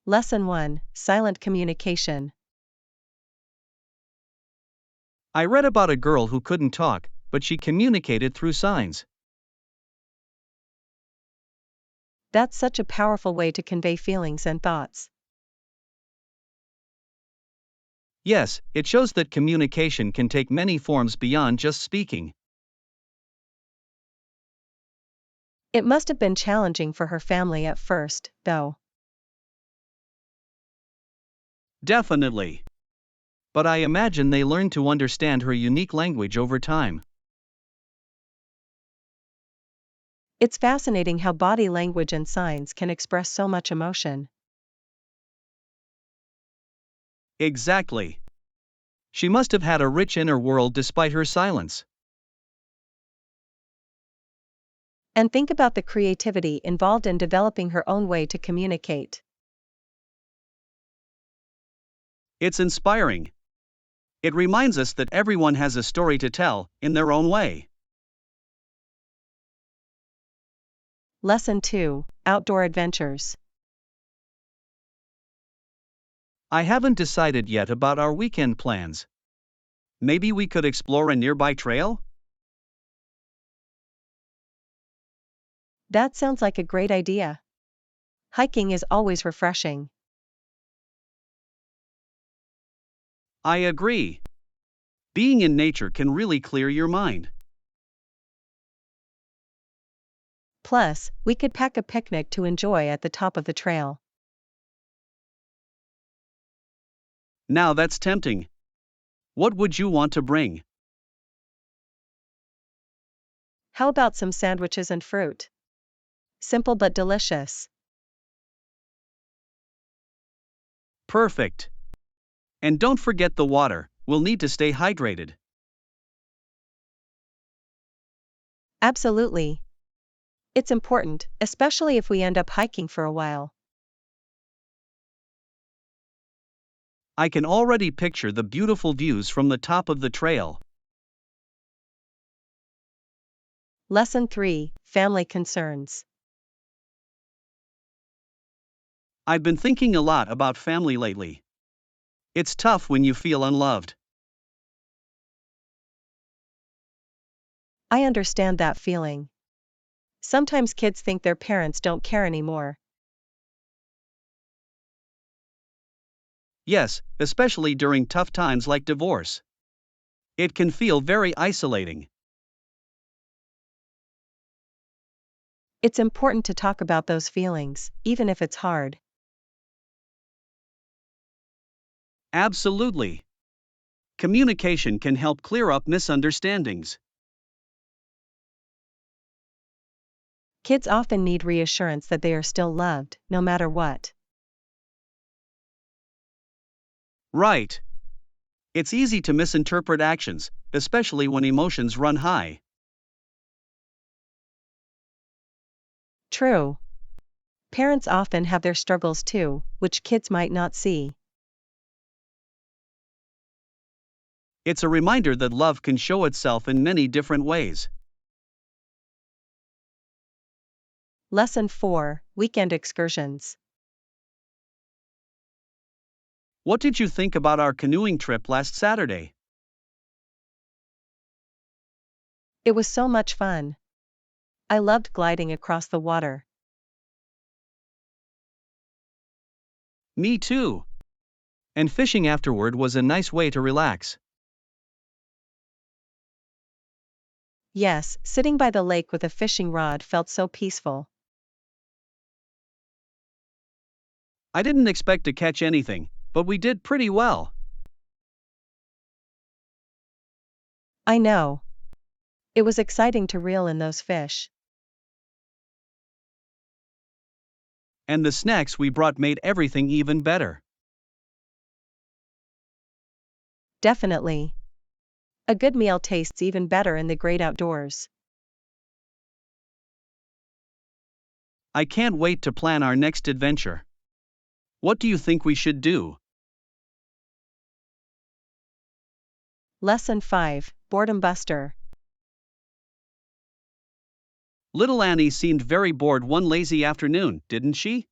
Lesson 1: Silent Communication. I read about a girl who couldn't talk, but she communicated through signs. That's such a powerful way to convey feelings and thoughts. Yes, it shows that communication can take many forms beyond just speaking. It must have been challenging for her family at first, though. Definitely. But I imagine they learned to understand her unique language over time. It's fascinating how body language and signs can express so much emotion. Exactly. She must have had a rich inner world despite her silence. And think about the creativity involved in developing her own way to communicate. It's inspiring. It reminds us that everyone has a story to tell, in their own way. Lesson 2: Outdoor Adventures. I haven't decided yet about our weekend plans. Maybe we could explore a nearby trail? That sounds like a great idea. Hiking is always refreshing. I agree. Being in nature can really clear your mind. Plus, we could pack a picnic to enjoy at the top of the trail. Now that's tempting. What would you want to bring? How about some sandwiches and fruit? Simple but delicious. Perfect. And don't forget the water, we'll need to stay hydrated. Absolutely. It's important, especially if we end up hiking for a while. I can already picture the beautiful views from the top of the trail. Lesson 3: Family Concerns. I've been thinking a lot about family lately. It's tough when you feel unloved. I understand that feeling. Sometimes kids think their parents don't care anymore. Yes, especially during tough times like divorce. It can feel very isolating. It's important to talk about those feelings, even if it's hard. Absolutely. Communication can help clear up misunderstandings. Kids often need reassurance that they are still loved, no matter what. Right. It's easy to misinterpret actions, especially when emotions run high. True. Parents often have their struggles too, which kids might not see. It's a reminder that love can show itself in many different ways. Lesson 4: Weekend Excursions. What did you think about our canoeing trip last Saturday? It was so much fun. I loved gliding across the water. Me too. And fishing afterward was a nice way to relax. Yes, sitting by the lake with a fishing rod felt so peaceful. I didn't expect to catch anything, but we did pretty well. I know. It was exciting to reel in those fish. And the snacks we brought made everything even better. Definitely. A good meal tastes even better in the great outdoors. I can't wait to plan our next adventure. What do you think we should do? Lesson 5: Boredom Buster. Little Annie seemed very bored one lazy afternoon, didn't she?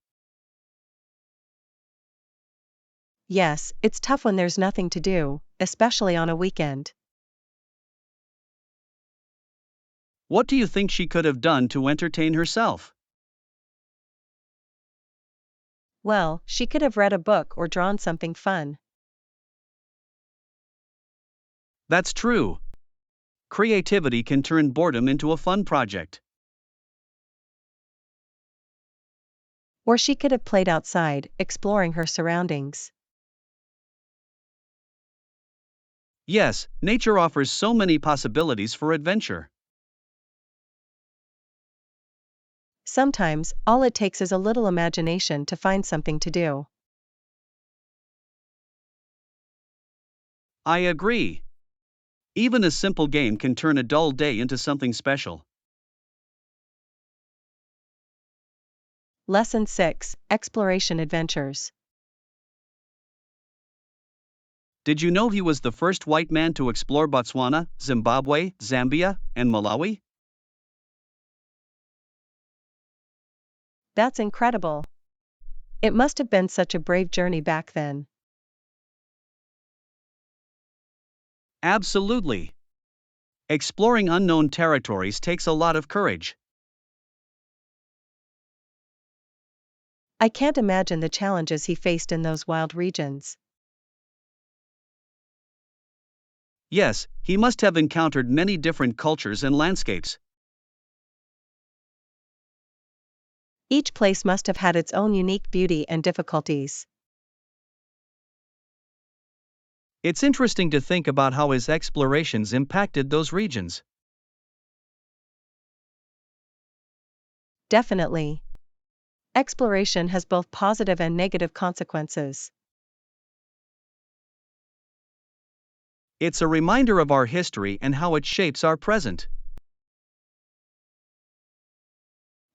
Yes, it's tough when there's nothing to do, especially on a weekend. What do you think she could have done to entertain herself? Well, she could have read a book or drawn something fun. That's true. Creativity can turn boredom into a fun project. Or she could have played outside, exploring her surroundings. Yes, nature offers so many possibilities for adventure. Sometimes, all it takes is a little imagination to find something to do. I agree. Even a simple game can turn a dull day into something special. Lesson 6: Exploration Adventures. Did you know he was the first white man to explore Botswana, Zimbabwe, Zambia, and Malawi? That's incredible. It must have been such a brave journey back then. Absolutely. Exploring unknown territories takes a lot of courage. I can't imagine the challenges he faced in those wild regions. Yes, he must have encountered many different cultures and landscapes. Each place must have had its own unique beauty and difficulties. It's interesting to think about how his explorations impacted those regions. Definitely. Exploration has both positive and negative consequences. It's a reminder of our history and how it shapes our present.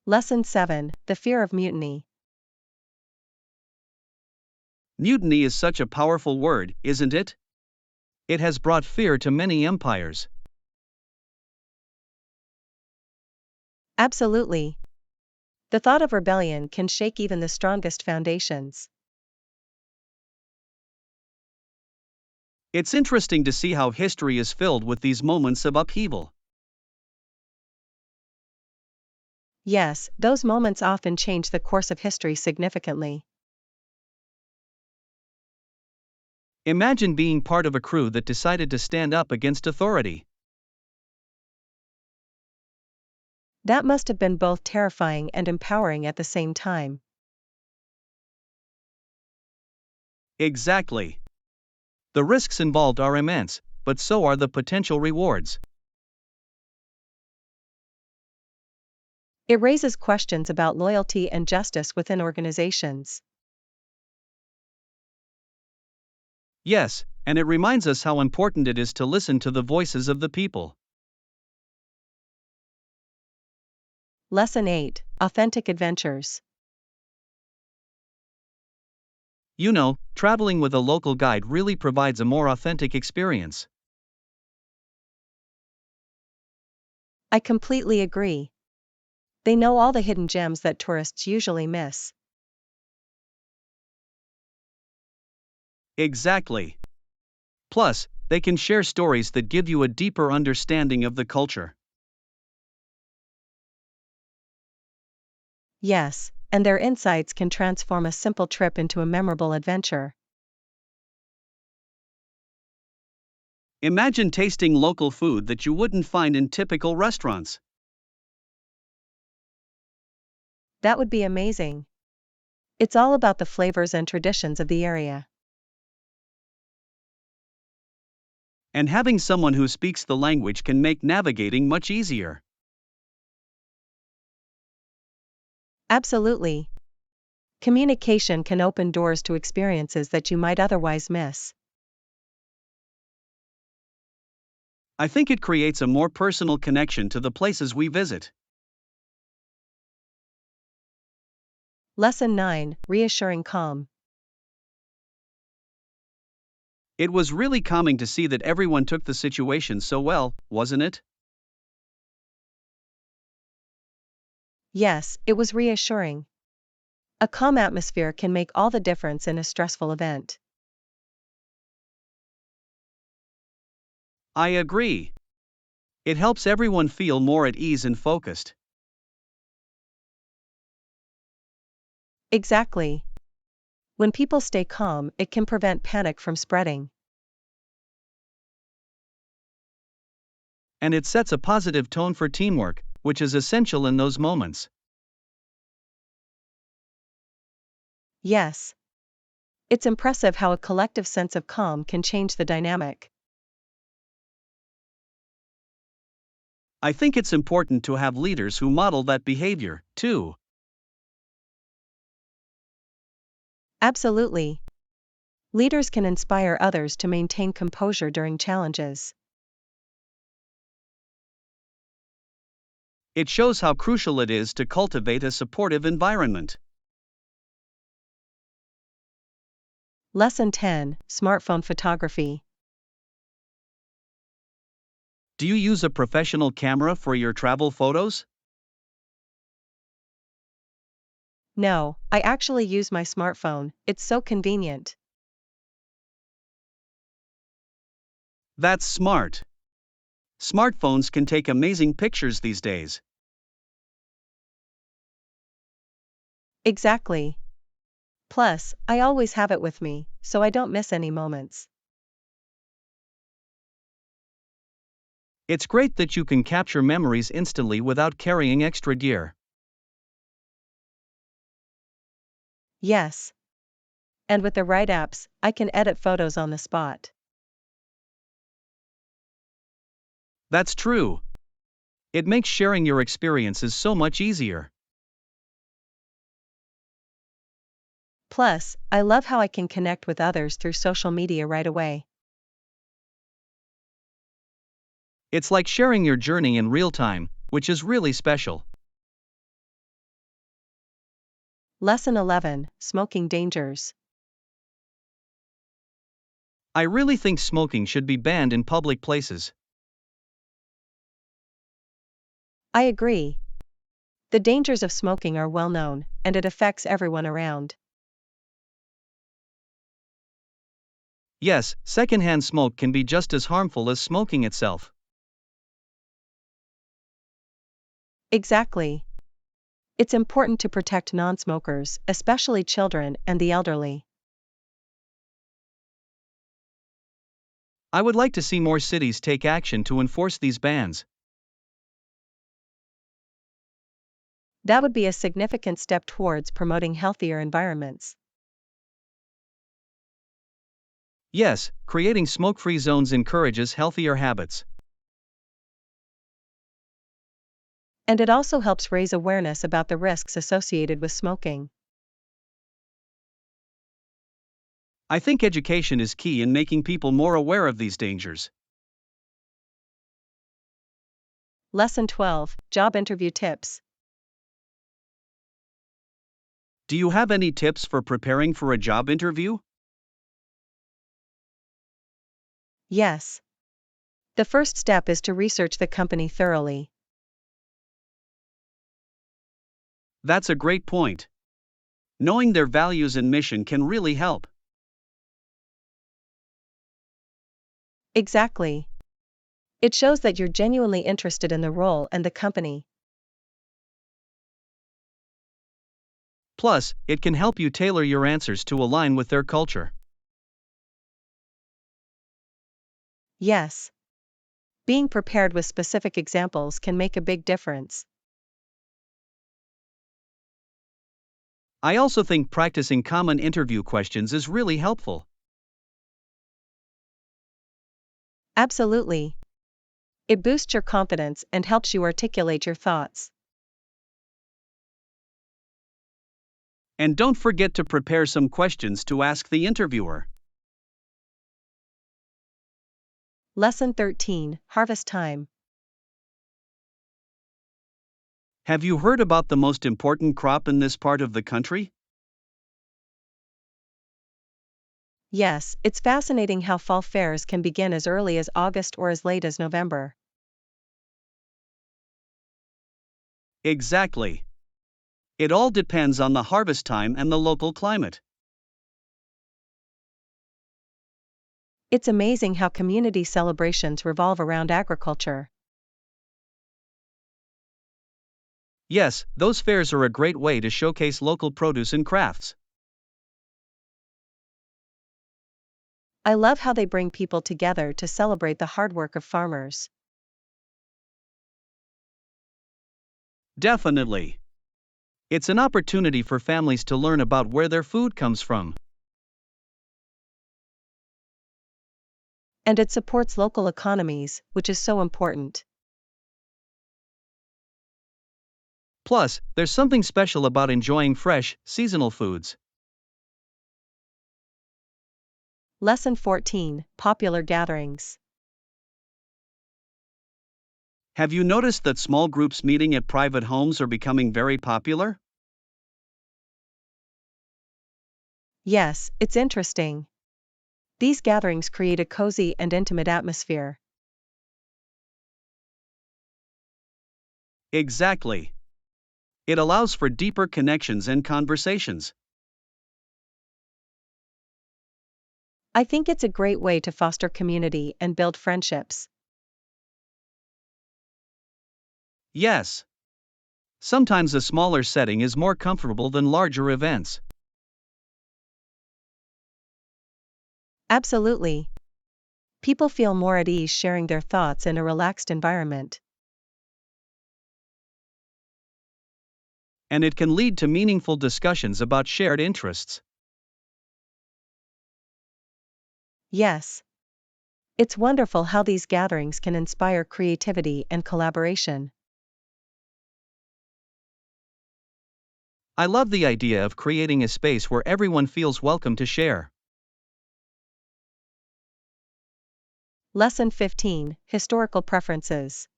Lesson 7: The Fear of Mutiny. Mutiny is such a powerful word, isn't it? It has brought fear to many empires. Absolutely. The thought of rebellion can shake even the strongest foundations. It's interesting to see how history is filled with these moments of upheaval. Yes, those moments often change the course of history significantly. Imagine being part of a crew that decided to stand up against authority. That must have been both terrifying and empowering at the same time. Exactly. The risks involved are immense, but so are the potential rewards. It raises questions about loyalty and justice within organizations. Yes, and it reminds us how important it is to listen to the voices of the people. Lesson 8: Authentic Adventures. You know, traveling with a local guide really provides a more authentic experience. I completely agree. They know all the hidden gems that tourists usually miss. Exactly. Plus, they can share stories that give you a deeper understanding of the culture. Yes, and their insights can transform a simple trip into a memorable adventure. Imagine tasting local food that you wouldn't find in typical restaurants. That would be amazing. It's all about the flavors and traditions of the area. And having someone who speaks the language can make navigating much easier. Absolutely. Communication can open doors to experiences that you might otherwise miss. I think it creates a more personal connection to the places we visit. Lesson 9: Reassuring Calm. It was really calming to see that everyone took the situation so well, wasn't it? Yes, it was reassuring. A calm atmosphere can make all the difference in a stressful event. I agree. It helps everyone feel more at ease and focused. Exactly. When people stay calm, it can prevent panic from spreading. And it sets a positive tone for teamwork, which is essential in those moments. Yes. It's impressive how a collective sense of calm can change the dynamic. I think it's important to have leaders who model that behavior, too. Absolutely. Leaders can inspire others to maintain composure during challenges. It shows how crucial it is to cultivate a supportive environment. Lesson 10: Smartphone Photography. Do you use a professional camera for your travel photos? No, I actually use my smartphone, it's so convenient. That's smart. Smartphones can take amazing pictures these days. Exactly. Plus, I always have it with me, so I don't miss any moments. It's great that you can capture memories instantly without carrying extra gear. Yes. And with the right apps, I can edit photos on the spot. That's true. It makes sharing your experiences so much easier. Plus, I love how I can connect with others through social media right away. It's like sharing your journey in real time, which is really special. Lesson 11: Smoking Dangers. I really think smoking should be banned in public places. I agree. The dangers of smoking are well known, and it affects everyone around. Yes, secondhand smoke can be just as harmful as smoking itself. Exactly. It's important to protect non-smokers, especially children and the elderly. I would like to see more cities take action to enforce these bans. That would be a significant step towards promoting healthier environments. Yes, creating smoke free zones encourages healthier habits. And it also helps raise awareness about the risks associated with smoking. I think education is key in making people more aware of these dangers. Lesson 12: Job Interview Tips. Do you have any tips for preparing for a job interview? Yes. The first step is to research the company thoroughly. That's a great point. Knowing their values and mission can really help. Exactly. It shows that you're genuinely interested in the role and the company. Plus, it can help you tailor your answers to align with their culture. Yes. Being prepared with specific examples can make a big difference. I also think practicing common interview questions is really helpful. Absolutely. It boosts your confidence and helps you articulate your thoughts. And don't forget to prepare some questions to ask the interviewer. Lesson 13: Harvest Time. Have you heard about the most important crop in this part of the country? Yes, it's fascinating how fall fairs can begin as early as August or as late as November. Exactly. It all depends on the harvest time and the local climate. It's amazing how community celebrations revolve around agriculture. Yes, those fairs are a great way to showcase local produce and crafts. I love how they bring people together to celebrate the hard work of farmers. Definitely. It's an opportunity for families to learn about where their food comes from. And it supports local economies, which is so important. Plus, there's something special about enjoying fresh, seasonal foods. Lesson 14: Popular Gatherings. Have you noticed that small groups meeting at private homes are becoming very popular? Yes, it's interesting. These gatherings create a cozy and intimate atmosphere. Exactly. It allows for deeper connections and conversations. I think it's a great way to foster community and build friendships. Yes. Sometimes a smaller setting is more comfortable than larger events. Absolutely. People feel more at ease sharing their thoughts in a relaxed environment. And it can lead to meaningful discussions about shared interests. Yes. It's wonderful how these gatherings can inspire creativity and collaboration. I love the idea of creating a space where everyone feels welcome to share. Lesson 15: Historical Preferences.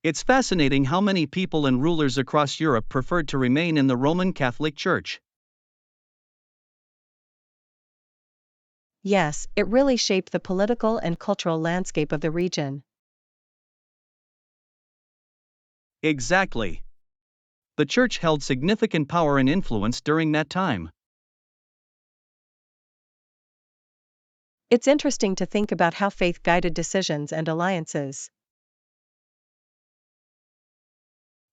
It's fascinating how many people and rulers across Europe preferred to remain in the Roman Catholic Church. Yes, it really shaped the political and cultural landscape of the region. Exactly. The Church held significant power and influence during that time. It's interesting to think about how faith guided decisions and alliances.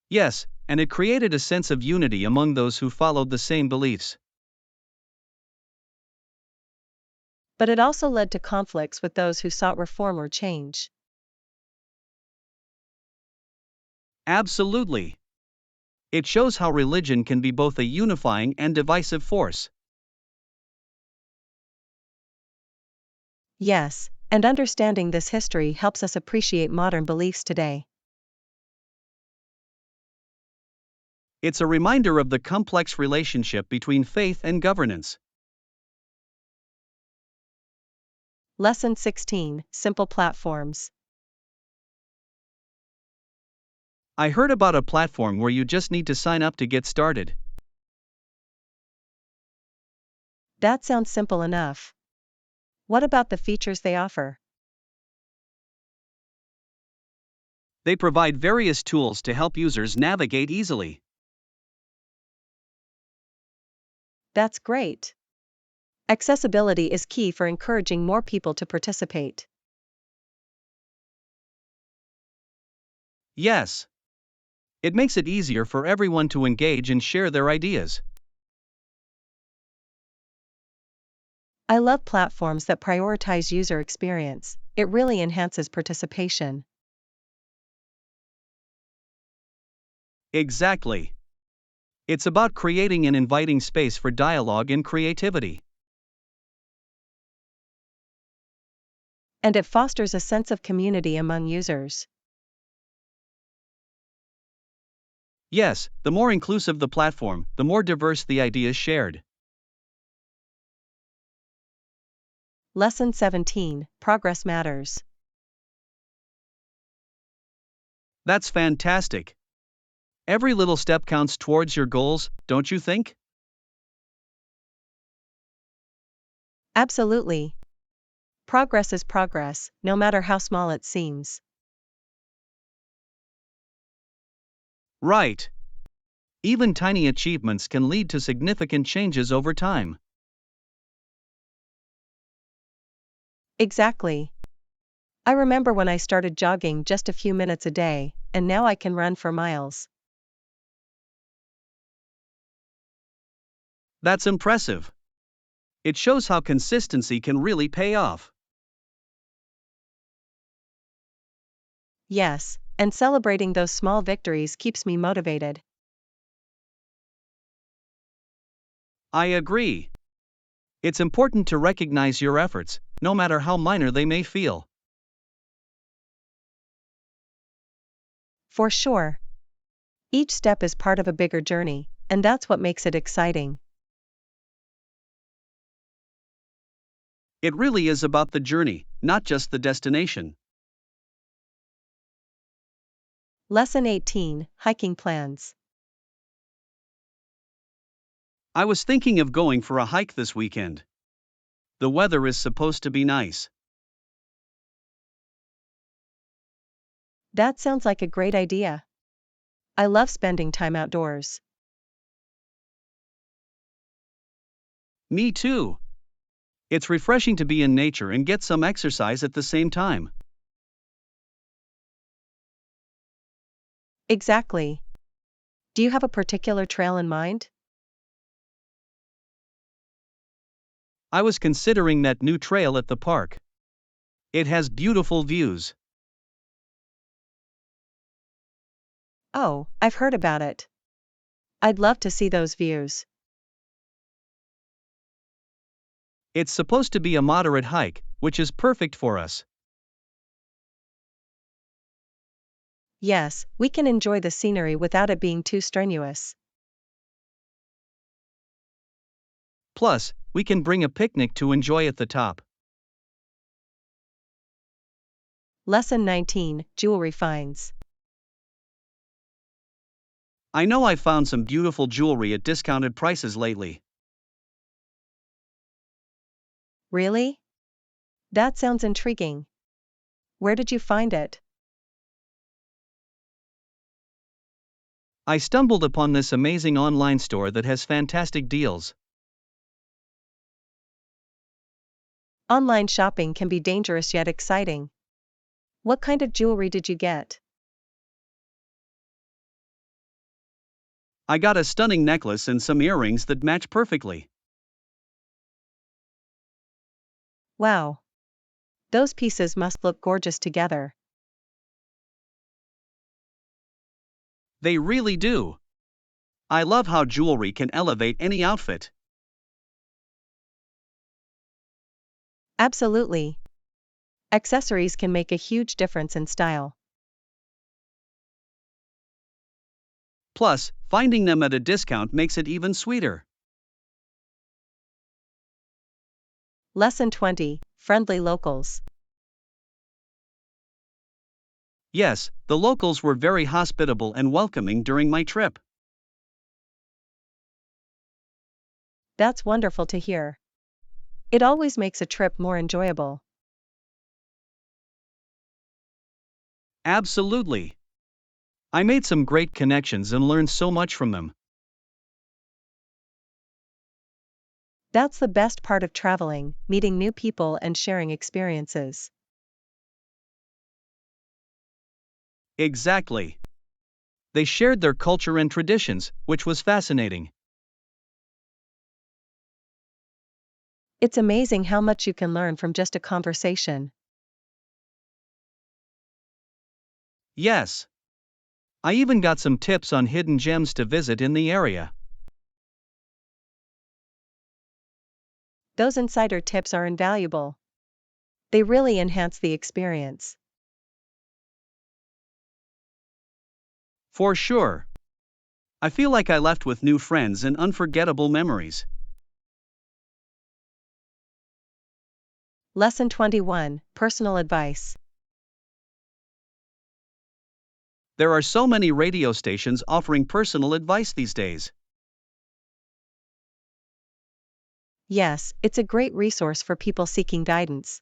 Yes, and it created a sense of unity among those who followed the same beliefs. But it also led to conflicts with those who sought reform or change. Absolutely. It shows how religion can be both a unifying and divisive force. Yes, and understanding this history helps us appreciate modern beliefs today. It's a reminder of the complex relationship between faith and governance. Lesson 16: Simple Platforms. I heard about a platform where you just need to sign up to get started. That sounds simple enough. What about the features they offer? They provide various tools to help users navigate easily. That's great. Accessibility is key for encouraging more people to participate. Yes. It makes it easier for everyone to engage and share their ideas. I love platforms that prioritize user experience. It really enhances participation. Exactly. It's about creating an inviting space for dialogue and creativity. And it fosters a sense of community among users. Yes, the more inclusive the platform, the more diverse the ideas shared. Lesson 17: Progress Matters. That's fantastic. Every little step counts towards your goals, don't you think? Absolutely. Progress is progress, no matter how small it seems. Right. Even tiny achievements can lead to significant changes over time. Exactly. I remember when I started jogging just a few minutes a day, and now I can run for miles. That's impressive. It shows how consistency can really pay off. Yes, and celebrating those small victories keeps me motivated. I agree. It's important to recognize your efforts, no matter how minor they may feel. For sure. Each step is part of a bigger journey, and that's what makes it exciting. It really is about the journey, not just the destination. Lesson 18: Hiking Plans. I was thinking of going for a hike this weekend. The weather is supposed to be nice. That sounds like a great idea. I love spending time outdoors. Me too. It's refreshing to be in nature and get some exercise at the same time. Exactly. Do you have a particular trail in mind? I was considering that new trail at the park. It has beautiful views. Oh, I've heard about it. I'd love to see those views. It's supposed to be a moderate hike, which is perfect for us. Yes, we can enjoy the scenery without it being too strenuous. Plus, we can bring a picnic to enjoy at the top. Lesson 19: Jewelry Finds. I know I found some beautiful jewelry at discounted prices lately. Really? That sounds intriguing. Where did you find it? I stumbled upon this amazing online store that has fantastic deals. Online shopping can be dangerous yet exciting. What kind of jewelry did you get? I got a stunning necklace and some earrings that match perfectly. Wow. Those pieces must look gorgeous together. They really do. I love how jewelry can elevate any outfit. Absolutely. Accessories can make a huge difference in style. Plus, finding them at a discount makes it even sweeter. Lesson 20: Friendly Locals. Yes, the locals were very hospitable and welcoming during my trip. That's wonderful to hear. It always makes a trip more enjoyable. Absolutely. I made some great connections and learned so much from them. That's the best part of traveling, meeting new people and sharing experiences. Exactly. They shared their culture and traditions, which was fascinating. It's amazing how much you can learn from just a conversation. Yes. I even got some tips on hidden gems to visit in the area. Those insider tips are invaluable. They really enhance the experience. For sure. I feel like I left with new friends and unforgettable memories. Lesson 21: Personal Advice. There are so many radio stations offering personal advice these days. Yes, it's a great resource for people seeking guidance.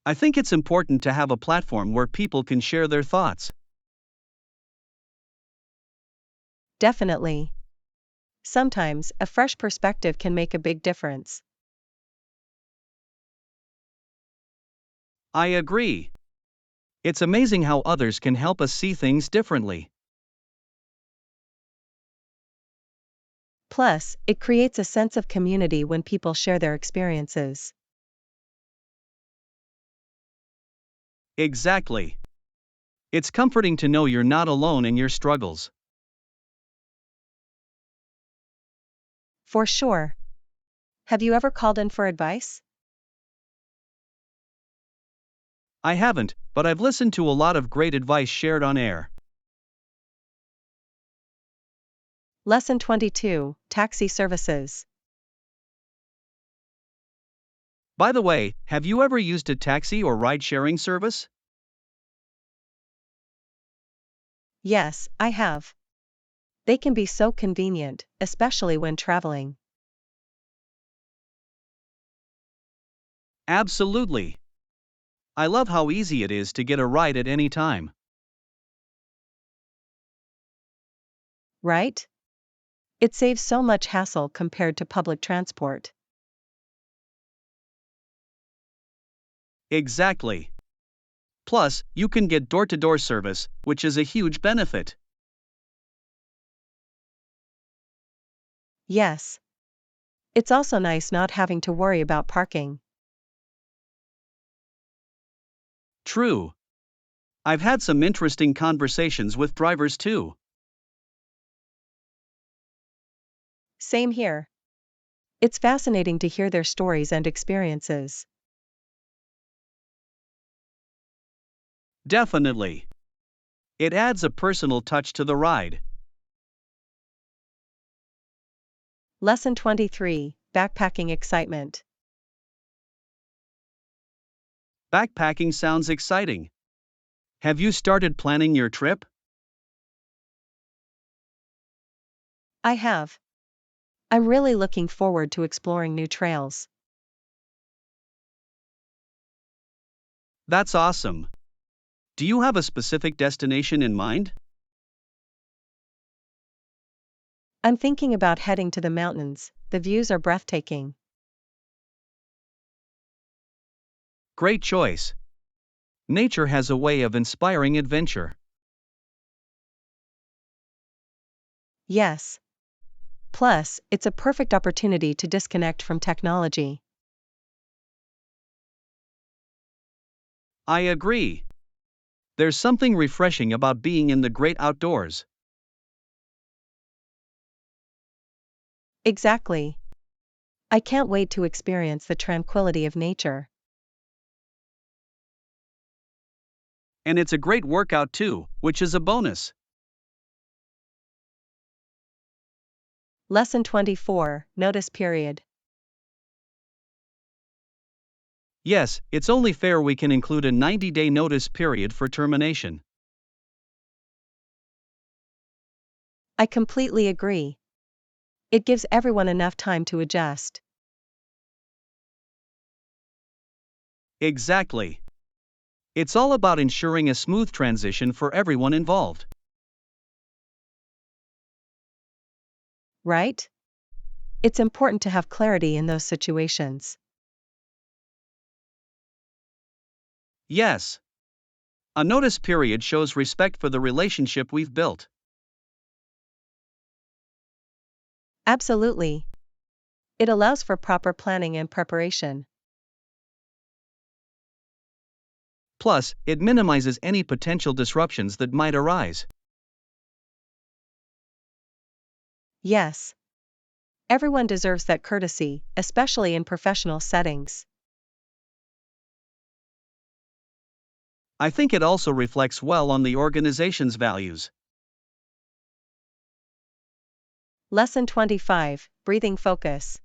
I think it's important to have a platform where people can share their thoughts. Definitely. Sometimes, a fresh perspective can make a big difference. I agree. It's amazing how others can help us see things differently. Plus, it creates a sense of community when people share their experiences. Exactly. It's comforting to know you're not alone in your struggles. For sure. Have you ever called in for advice? I haven't, but I've listened to a lot of great advice shared on air. Lesson 22, Taxi Services. By the way, have you ever used a taxi or ride sharing service? Yes, I have. They can be so convenient, especially when traveling. Absolutely. I love how easy it is to get a ride at any time. Right? It saves so much hassle compared to public transport. Exactly. Plus, you can get door to door service, which is a huge benefit. Yes. It's also nice not having to worry about parking. True. I've had some interesting conversations with drivers too. Same here. It's fascinating to hear their stories and experiences. Definitely. It adds a personal touch to the ride. Lesson 23, Backpacking Excitement. Backpacking sounds exciting. Have you started planning your trip? I have. I'm really looking forward to exploring new trails. That's awesome. Do you have a specific destination in mind? I'm thinking about heading to the mountains, the views are breathtaking. Great choice. Nature has a way of inspiring adventure. Yes. Plus, it's a perfect opportunity to disconnect from technology. I agree. There's something refreshing about being in the great outdoors. Exactly. I can't wait to experience the tranquility of nature. And it's a great workout too, which is a bonus. Lesson 24, Notice Period. Yes, it's only fair we can include a 90-day notice period for termination. I completely agree. It gives everyone enough time to adjust. Exactly. It's all about ensuring a smooth transition for everyone involved. Right? It's important to have clarity in those situations. Yes. A notice period shows respect for the relationship we've built. Absolutely. It allows for proper planning and preparation. Plus, it minimizes any potential disruptions that might arise. Yes. Everyone deserves that courtesy, especially in professional settings. I think it also reflects well on the organization's values. Lesson 25, Breathing Focus.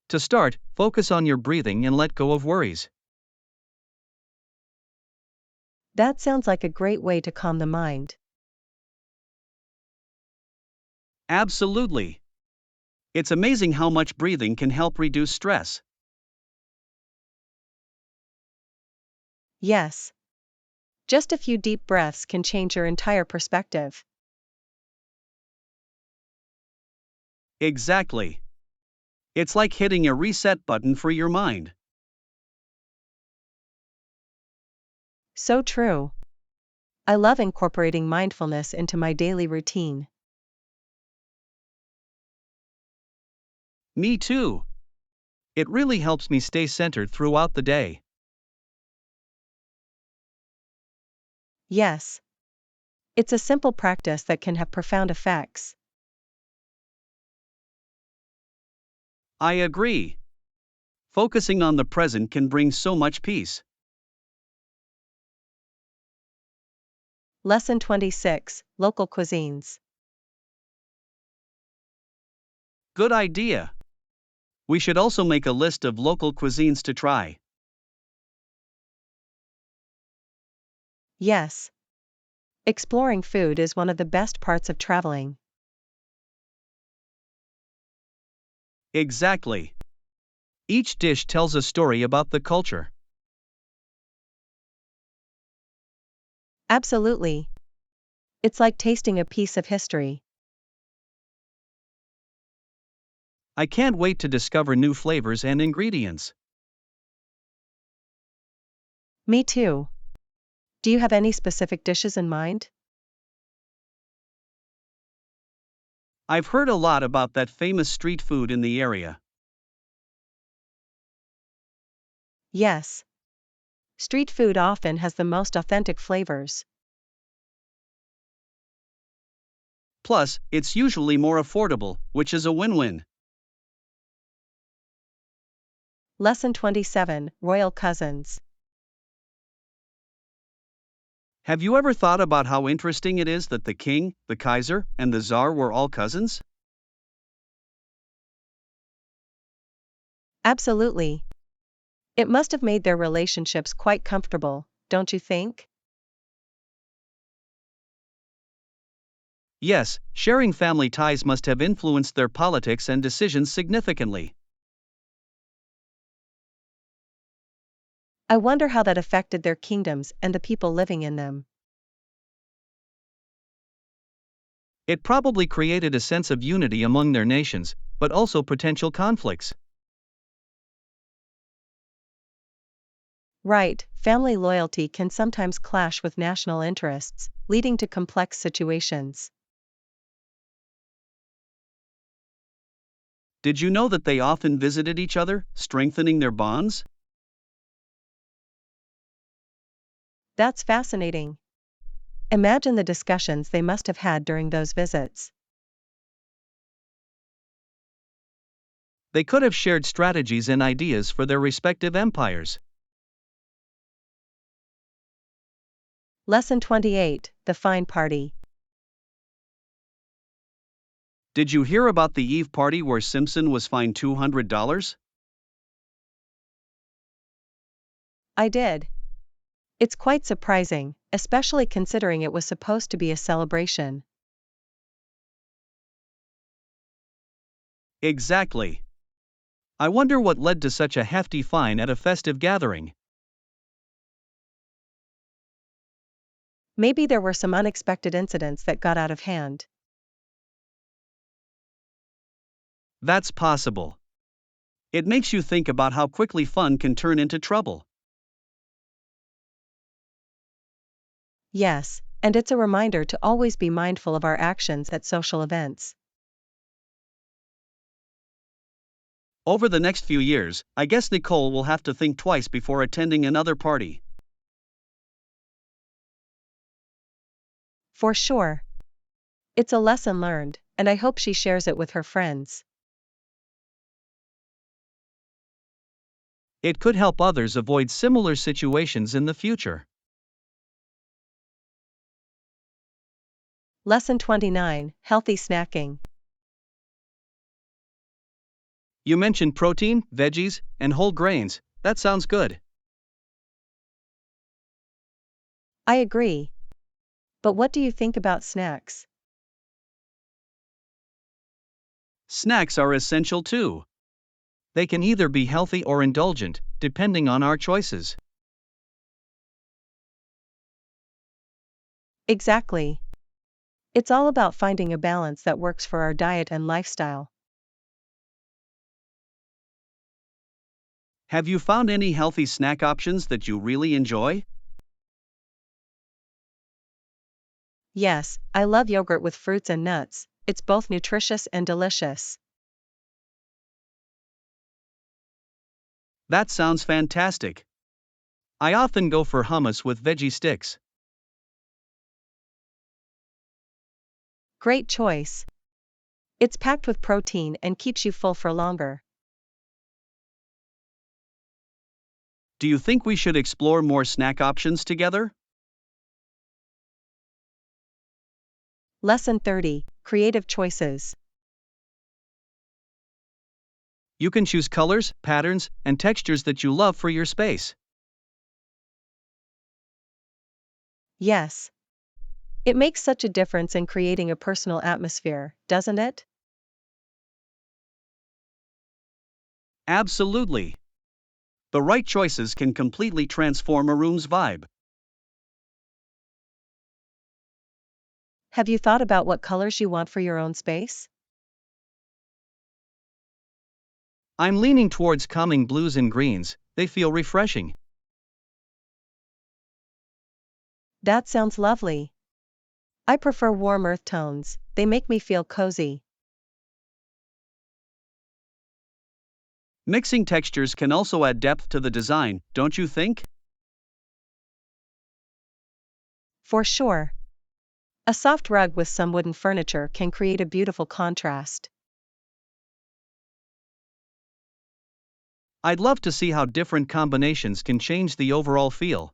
To start, focus on your breathing and let go of worries. That sounds like a great way to calm the mind. Absolutely. It's amazing how much breathing can help reduce stress. Yes. Just a few deep breaths can change your entire perspective. Exactly. It's like hitting a reset button for your mind. So true. I love incorporating mindfulness into my daily routine. Me too. It really helps me stay centered throughout the day. Yes. It's a simple practice that can have profound effects. I agree. Focusing on the present can bring so much peace. Lesson 26, Local Cuisines. Good idea. We should also make a list of local cuisines to try. Yes. Exploring food is one of the best parts of traveling. Exactly. Each dish tells a story about the culture. Absolutely. It's like tasting a piece of history. I can't wait to discover new flavors and ingredients. Me too. Do you have any specific dishes in mind? I've heard a lot about that famous street food in the area. Yes. Street food often has the most authentic flavors. Plus, it's usually more affordable, which is a win-win. Lesson 27, Royal Cousins. Have you ever thought about how interesting it is that the king, the Kaiser, and the Tsar were all cousins? Absolutely. It must have made their relationships quite comfortable, don't you think? Yes, sharing family ties must have influenced their politics and decisions significantly. I wonder how that affected their kingdoms and the people living in them. It probably created a sense of unity among their nations, but also potential conflicts. Right, family loyalty can sometimes clash with national interests, leading to complex situations. Did you know that they often visited each other, strengthening their bonds? That's fascinating. Imagine the discussions they must have had during those visits. They could have shared strategies and ideas for their respective empires. Lesson 28, The Fine Party. Did you hear about the Eve party where Simpson was fined $200? I did. It's quite surprising, especially considering it was supposed to be a celebration. Exactly. I wonder what led to such a hefty fine at a festive gathering. Maybe there were some unexpected incidents that got out of hand. That's possible. It makes you think about how quickly fun can turn into trouble. Yes, and it's a reminder to always be mindful of our actions at social events. Over the next few years, I guess Nicole will have to think twice before attending another party. For sure. It's a lesson learned, and I hope she shares it with her friends. It could help others avoid similar situations in the future. Lesson 29, Healthy Snacking. You mentioned protein, veggies, and whole grains. That sounds good. I agree. But what do you think about snacks? Snacks are essential too. They can either be healthy or indulgent, depending on our choices. Exactly. It's all about finding a balance that works for our diet and lifestyle. Have you found any healthy snack options that you really enjoy? Yes, I love yogurt with fruits and nuts, it's both nutritious and delicious. That sounds fantastic. I often go for hummus with veggie sticks. Great choice. It's packed with protein and keeps you full for longer. Do you think we should explore more snack options together? Lesson 30, Creative Choices. You can choose colors, patterns, and textures that you love for your space. Yes. It makes such a difference in creating a personal atmosphere, doesn't it? Absolutely. The right choices can completely transform a room's vibe. Have you thought about what colors you want for your own space? I'm leaning towards calming blues and greens, they feel refreshing. That sounds lovely. I prefer warm earth tones, they make me feel cozy. Mixing textures can also add depth to the design, don't you think? For sure. A soft rug with some wooden furniture can create a beautiful contrast. I'd love to see how different combinations can change the overall feel.